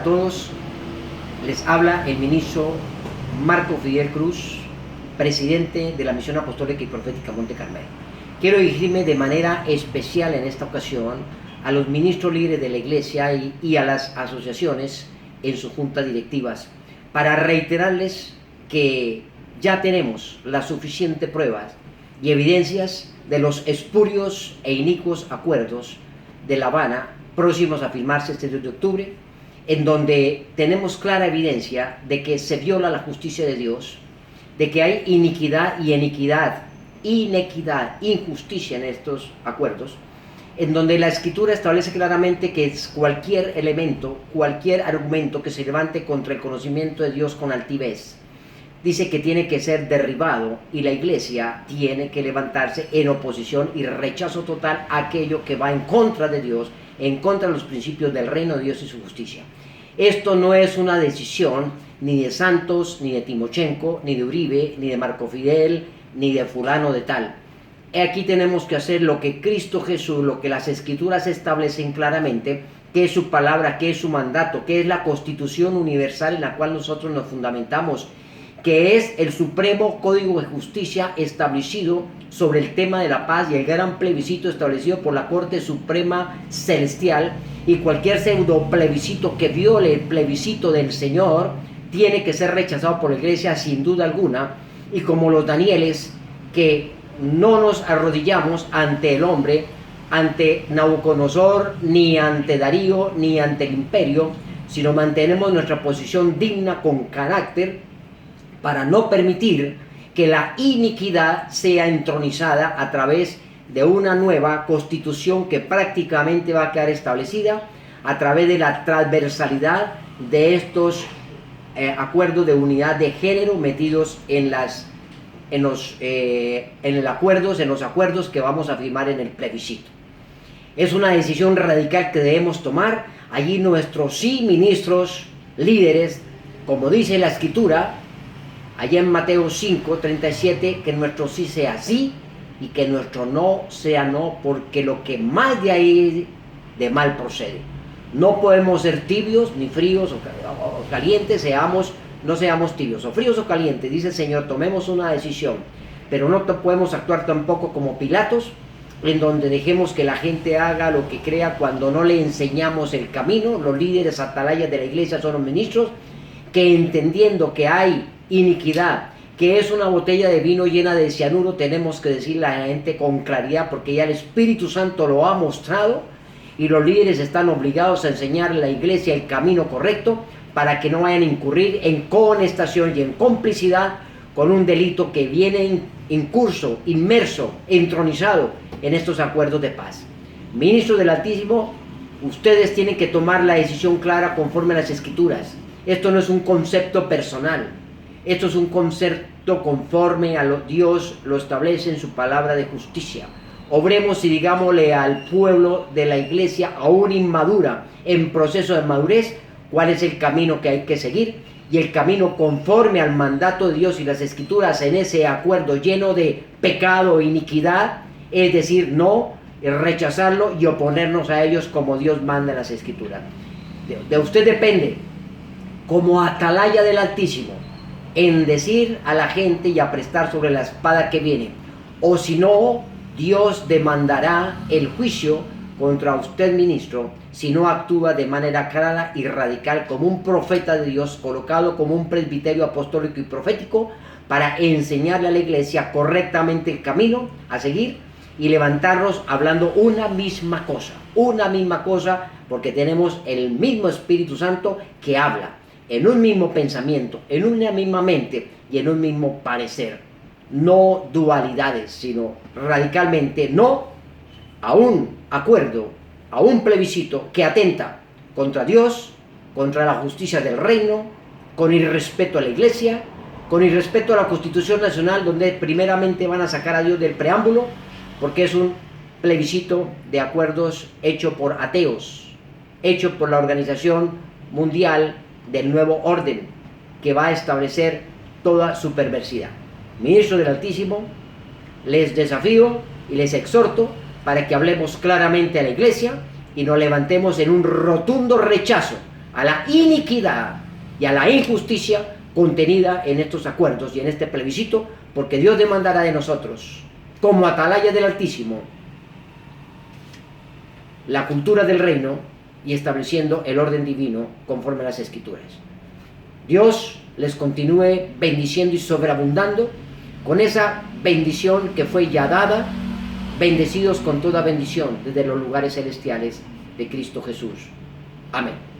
a todos, les habla el ministro Marco Fidel Cruz, presidente de la Misión Apostólica y Profética Monte Carmelo. Quiero dirigirme de manera especial en esta ocasión a los ministros líderes de la Iglesia y a las asociaciones en sus juntas directivas para reiterarles que ya tenemos las suficientes pruebas y evidencias de los espurios e inicuos acuerdos de La Habana próximos a firmarse este 2 de octubre, en donde tenemos clara evidencia de que se viola la justicia de Dios, de que hay iniquidad y inequidad, injusticia en estos acuerdos, en donde la Escritura establece claramente que cualquier elemento, cualquier argumento que se levante contra el conocimiento de Dios con altivez, dice que tiene que ser derribado, y la Iglesia tiene que levantarse en oposición y rechazo total a aquello que va en contra de Dios, en contra de los principios del reino de Dios y su justicia. Esto no es una decisión ni de Santos, ni de Timochenko, ni de Uribe, ni de Marco Fidel, ni de fulano de tal. Aquí tenemos que hacer lo que Cristo Jesús, lo que las Escrituras establecen claramente, que es su palabra, que es su mandato, que es la Constitución universal en la cual nosotros nos fundamentamos, que es el supremo código de justicia establecido sobre el tema de la paz y el gran plebiscito establecido por la Corte Suprema Celestial, y cualquier pseudo plebiscito que viole el plebiscito del Señor tiene que ser rechazado por la Iglesia sin duda alguna. Y como los Danieles, que no nos arrodillamos ante el hombre, ante Nabucodonosor, ni ante Darío, ni ante el imperio, sino mantenemos nuestra posición digna con carácter para no permitir que la iniquidad sea entronizada a través de una nueva constitución que prácticamente va a quedar establecida a través de la transversalidad de estos acuerdos de unidad de género metidos en los acuerdos que vamos a firmar en el plebiscito. Es una decisión radical que debemos tomar. Allí nuestros sí ministros, líderes, como dice la Escritura, allá en Mateo 5:37, que nuestro sí sea sí y que nuestro no sea no, porque lo que más de ahí de mal procede. No podemos ser tibios, ni fríos o calientes, no seamos tibios o fríos o calientes, dice el Señor. Tomemos una decisión, pero no podemos actuar tampoco como Pilatos, en donde dejemos que la gente haga lo que crea cuando no le enseñamos el camino. Los líderes atalayas de la Iglesia son los ministros, que entendiendo que hay iniquidad, que es una botella de vino llena de cianuro, tenemos que decirle a la gente con claridad, porque ya el Espíritu Santo lo ha mostrado, y los líderes están obligados a enseñarle a la Iglesia el camino correcto para que no vayan a incurrir en cohonestación y en complicidad con un delito que viene en curso, inmerso, entronizado en estos acuerdos de paz. Ministros del Altísimo, ustedes tienen que tomar la decisión clara conforme a las Escrituras. Esto no es un concepto personal, esto es un concepto conforme a lo Dios lo establece en su palabra de justicia. Obremos y digámosle al pueblo de la Iglesia aún inmadura, en proceso de madurez, cuál es el camino que hay que seguir, y el camino conforme al mandato de Dios y las Escrituras en ese acuerdo lleno de pecado e iniquidad, es decir, no, rechazarlo y oponernos a ellos como Dios manda en las Escrituras. De usted depende, como atalaya del Altísimo, en decir a la gente y a prestar sobre la espada que viene, o si no, Dios demandará el juicio contra usted, ministro, si no actúa de manera clara y radical como un profeta de Dios, colocado como un presbiterio apostólico y profético para enseñarle a la Iglesia correctamente el camino a seguir y levantarnos hablando una misma cosa, porque tenemos el mismo Espíritu Santo que habla en un mismo pensamiento, en una misma mente y en un mismo parecer. No dualidades, sino radicalmente no a un acuerdo, a un plebiscito que atenta contra Dios, contra la justicia del reino, con irrespeto a la Iglesia, con irrespeto a la Constitución Nacional, donde primeramente van a sacar a Dios del preámbulo, porque es un plebiscito de acuerdos hecho por ateos, hecho por la Organización Mundial del Nuevo Orden, que va a establecer toda su perversidad. Ministro del Altísimo, les desafío y les exhorto para que hablemos claramente a la Iglesia y nos levantemos en un rotundo rechazo a la iniquidad y a la injusticia contenida en estos acuerdos y en este plebiscito, porque Dios demandará de nosotros, como atalaya del Altísimo, la cultura del reino y estableciendo el orden divino conforme a las Escrituras. Dios les continúe bendiciendo y sobreabundando con esa bendición que fue ya dada, bendecidos con toda bendición desde los lugares celestiales de Cristo Jesús. Amén.